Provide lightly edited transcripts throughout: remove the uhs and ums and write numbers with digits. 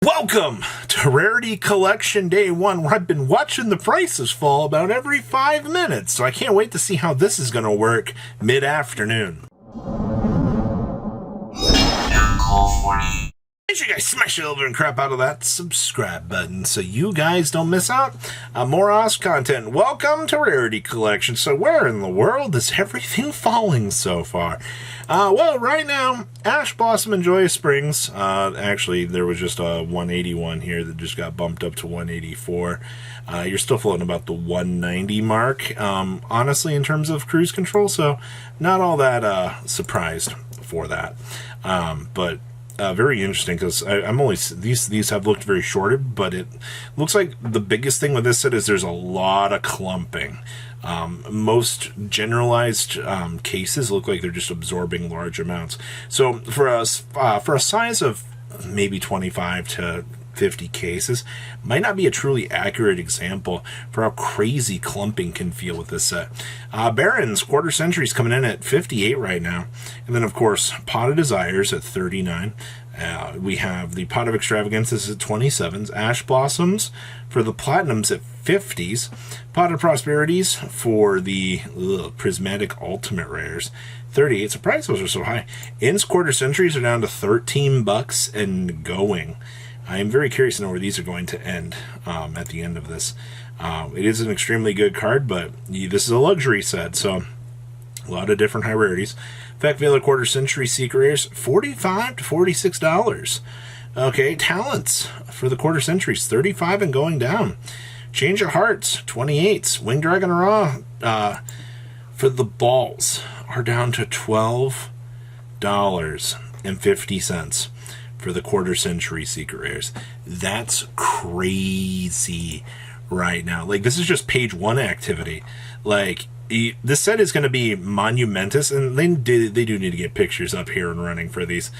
Welcome to Rarity Collection Day 1, where I've been watching the prices fall about every 5 minutes, so I can't wait to see how this is going to work mid-afternoon. Make sure you guys smash it over and crap out of that subscribe button so you guys don't miss out on more awesome content. Welcome to Rarity Collection. So where in the world is everything falling so far? Well, right now, Ash Blossom and Joyous Springs. Actually, there was just a 181 here that just got bumped up to 184. You're still floating about the 190 mark, honestly, in terms of cruise control. So not all that surprised for that. But very interesting because I'm only these have looked very shorted, but it looks like the biggest thing with this set is there's a lot of clumping. Most generalized cases look like they're just absorbing large amounts. So for a size of maybe 25 to 50 cases, might not be a truly accurate example for how crazy clumping can feel with this set. Barons, quarter centuries coming in at 58 right now. And then, of course, Pot of Desires at 39. We have the Pot of Extravagances at 27s. Ash Blossoms for the Platinums at 50s. Pot of Prosperities for the Prismatic Ultimate Rares. 38. Surprise those are so high. Inns quarter centuries are down to $13 and going. I am very curious to know where these are going to end at the end of this. It is an extremely good card, but this is a luxury set, so a lot of different high rarities. Fact Veiler quarter century secret rares, $45 to $46. Okay, Talents for the quarter centuries, 35 and going down. Change of Hearts, 28s. Winged Dragon Raw for the balls are down to $12.50 for the quarter century secret rares. That's crazy right now. Like, this is just page one activity. Like, this set is going to be monumentous, and they do need to get pictures up here and running for these.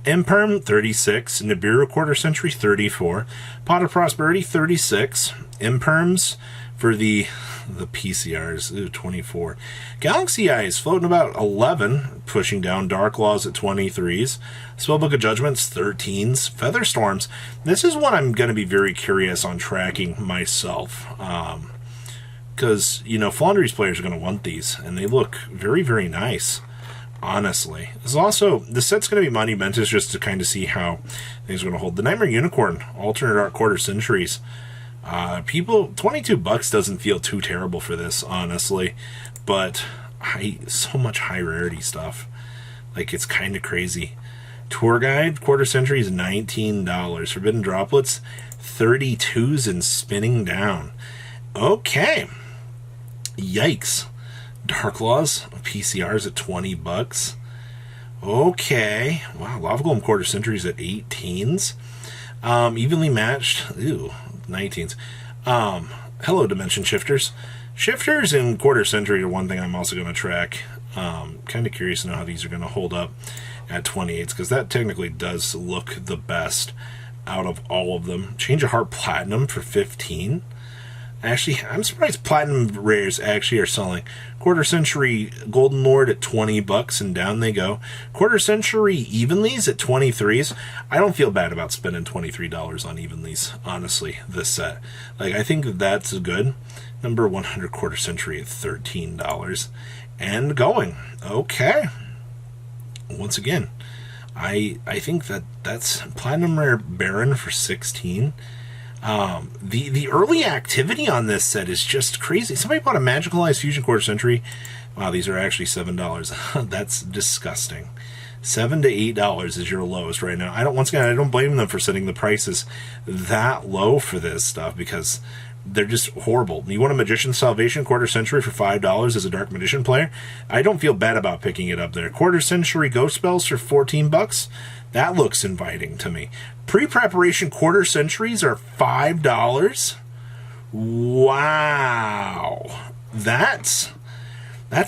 Imperm, 36. Nibiru quarter century, 34. Pot of Prosperity, 36. Imperms for the PCRs, 24. Galaxy Eyes floating about 11, pushing down Dark Laws at 23s. Spellbook of Judgments, 13s. Feather Storms. This is one I'm going to be very curious on tracking myself. Because, Flandries players are going to want these, and they look very, very nice, honestly. This set's going to be monumentous just to kind of see how things are going to hold. The Nightmare Unicorn, alternate art quarter centuries. $22 doesn't feel too terrible for this, honestly, but so much high rarity stuff. Like, it's kind of crazy. Tour Guide, quarter century is $19. Forbidden Droplets, 32s and spinning down. Okay. Yikes. Dark Laws, PCRs at $20. Okay. Wow, Lava Golem quarter centuries at 18s. Evenly matched, 19s. Hello, Dimension Shifters. Shifters in quarter century are one thing I'm also going to track. Kind of curious to know how these are going to hold up at 28s, because that technically does look the best out of all of them. Change of Heart Platinum for 15. Actually, I'm surprised Platinum rares actually are selling. Quarter Century Golden Lord at $20 and down they go. Quarter Century Evenlies at 23s. I don't feel bad about spending $23 on Evenlies, honestly, this set. Like, I think that's good. Number 100 Quarter Century at $13 and going. Okay. Once again, I think that's Platinum Rare Baron for 16. The early activity on this set is just crazy. Somebody bought a Magical Eyes Fusion quarter century. Wow, these are actually $7. That's disgusting. $7 to $8 is your lowest right now. I don't blame them for setting the prices that low for this stuff, because they're just horrible. You want a Magician's Salvation quarter century for $5 as a Dark Magician player? I don't feel bad about picking it up there. Quarter century Ghost Spells for $14. That looks inviting to me. Pre-preparation quarter centuries are $5. Wow. That's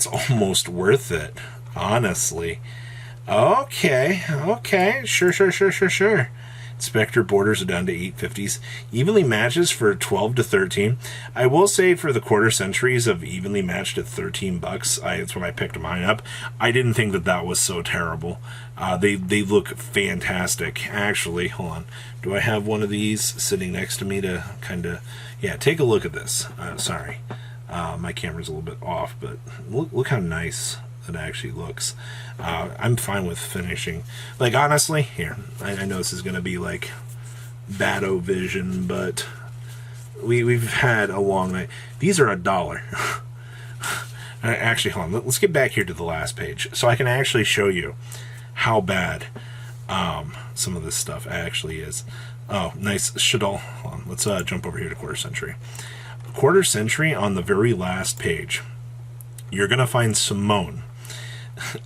almost worth it, honestly. Okay. Sure. Spectre borders are down to 850s. Evenly matches for 12 to 13. I will say for the quarter centuries of evenly matched at $13, that's when I picked mine up. I didn't think that was so terrible. They look fantastic. Actually, hold on. Do I have one of these sitting next to me to kind of... Yeah, take a look at this. Sorry. My camera's a little bit off, but look how nice it actually looks. I'm fine with finishing. Like, honestly, here, I know this is going to be like bad-o vision, but we've had a long night. These are $1. Actually, hold on. Let's get back here to the last page so I can actually show you how bad some of this stuff actually is. Oh, nice. Hold on. Let's jump over here to quarter century. Quarter century on the very last page, you're going to find Simone,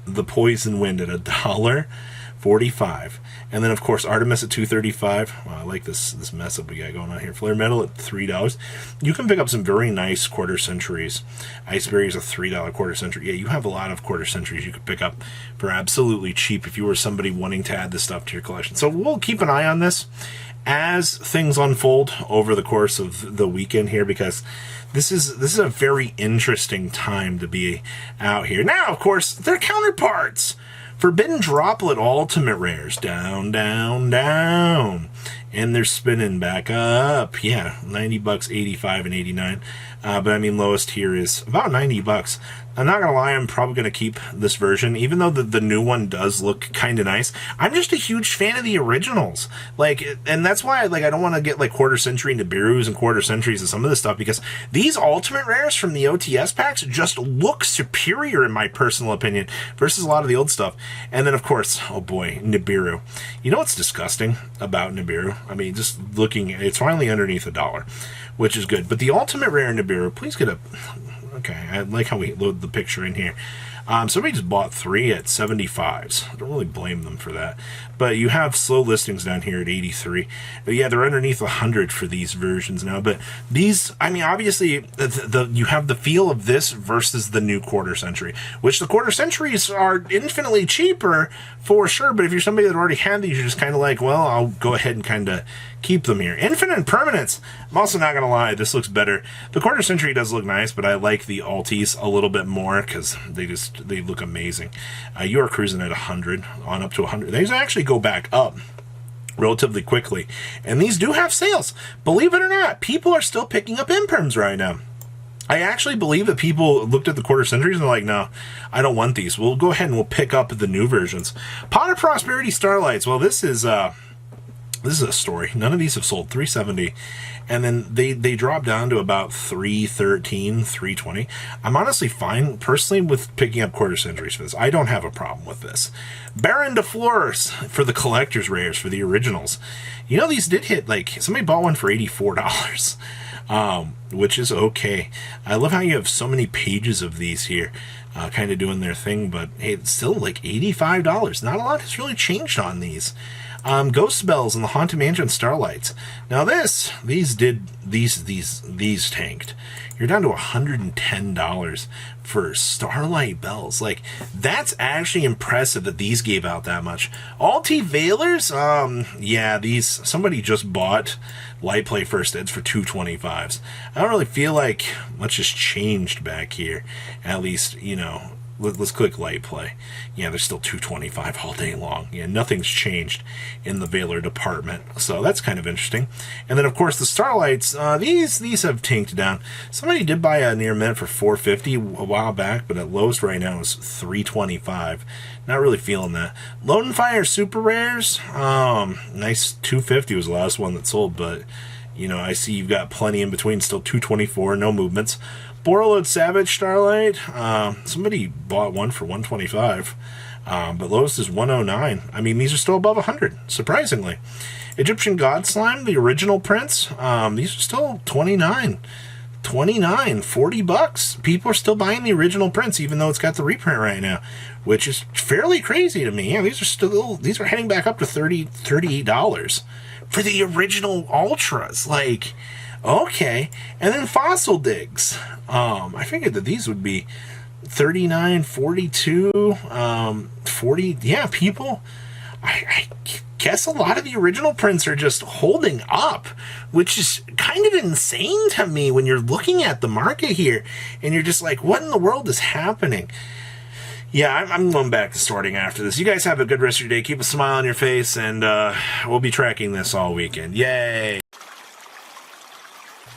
the Poison Wind, at $1.45. And then, of course, Artemis at $2.35. Wow, I like this mess up we got going on here. Flare Metal at $3. You can pick up some very nice quarter centuries. Iceberry is a $3 quarter century. Yeah, you have a lot of quarter centuries you could pick up for absolutely cheap if you were somebody wanting to add this stuff to your collection. So we'll keep an eye on this as things unfold over the course of the weekend here, because this is a very interesting time to be out here. Now, of course, their counterparts. Forbidden Droplet Ultimate Rares. Down, down, down. And they're spinning back up. Yeah, $90, 85 and 89. But I mean, lowest here is about $90. I'm not gonna lie, I'm probably gonna keep this version, even though the new one does look kind of nice. I'm just a huge fan of the originals, like, and that's why I don't want to get like quarter century Nibiru's and quarter centuries and some of this stuff, because these ultimate rares from the OTS packs just look superior in my personal opinion versus a lot of the old stuff. And then of course, oh boy, Nibiru. You know what's disgusting about Nibiru? I mean, just looking, it's finally underneath $1, which is good. But the ultimate rare Nibiru, please get a... Okay, I like how we load the picture in here. Somebody just bought 3 at 75s. I don't really blame them for that. But you have slow listings down here at 83. But yeah, they're underneath 100 for these versions now. But these, I mean, obviously, you have the feel of this versus the new quarter century, which the quarter centuries are infinitely cheaper for sure. But if you're somebody that already had these, you're just kind of like, well, I'll go ahead and kind of keep them here. Infinite Permanence. I'm also not going to lie, this looks better. The quarter century does look nice, but I like the alties a little bit more because they look amazing. You are cruising at 100, on up to 100. These actually go back up relatively quickly. And these do have sales. Believe it or not, people are still picking up imperms right now. I actually believe that people looked at the quarter centuries and they're like, no, I don't want these. We'll go ahead and we'll pick up the new versions. Pot of Prosperity Starlights. Well, this is a story. None of these have sold. 370, and then they drop down to about 313, 320. I'm honestly fine personally with picking up quarter centuries for this. I don't have a problem with this. Baron de Flores for the collector's rares for the originals. You know, these did hit, like, somebody bought one for $84. Which is okay. I love how you have so many pages of these here, kind of doing their thing, but hey, it's still like $85. Not a lot has really changed on these. Ghost Bells and the Haunted Mansion Starlights. Now these tanked. You're down to $110 for Starlight Bells. Like, that's actually impressive that these gave out that much. Alti Veilers, yeah, somebody just bought Light Play First Eds for $225s. I don't really feel like much has changed back here. At least, you know, let's click Light Play. Yeah, they're still $225 all day long. Yeah, nothing's changed in the Veiler department. So that's kind of interesting. And then, of course, the Starlights, these have tanked down. Somebody did buy a near mint for $450 a while back, but at lowest right now is $325. Not really feeling that. Load and Fire Super Rares, nice. $250 was the last one that sold, but, you know, I see you've got plenty in between, still $224, no movements. Borreload Savage Starlight, somebody bought one for $125, but lowest is $109. I mean, these are still above $100, surprisingly. Egyptian God Slime, the original prints, these are still $29, $40. People are still buying the original prints, even though it's got the reprint right now, which is fairly crazy to me. Yeah, these are heading back up to $38 for the original Ultras. Like, okay. And then Fossil Digs. I figured that these would be $39, $42, $40. Yeah, people. guess a lot of the original prints are just holding up, which is kind of insane to me when you're looking at the market here and you're just like, what in the world is happening? Yeah, I'm going back to sorting after this. You guys have a good rest of your day. Keep a smile on your face, and we'll be tracking this all weekend. Yay!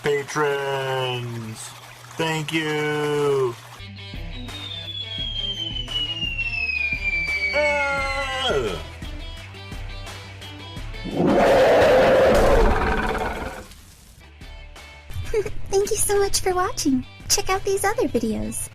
Patrons, thank you. Thank you so much for watching. Check out these other videos.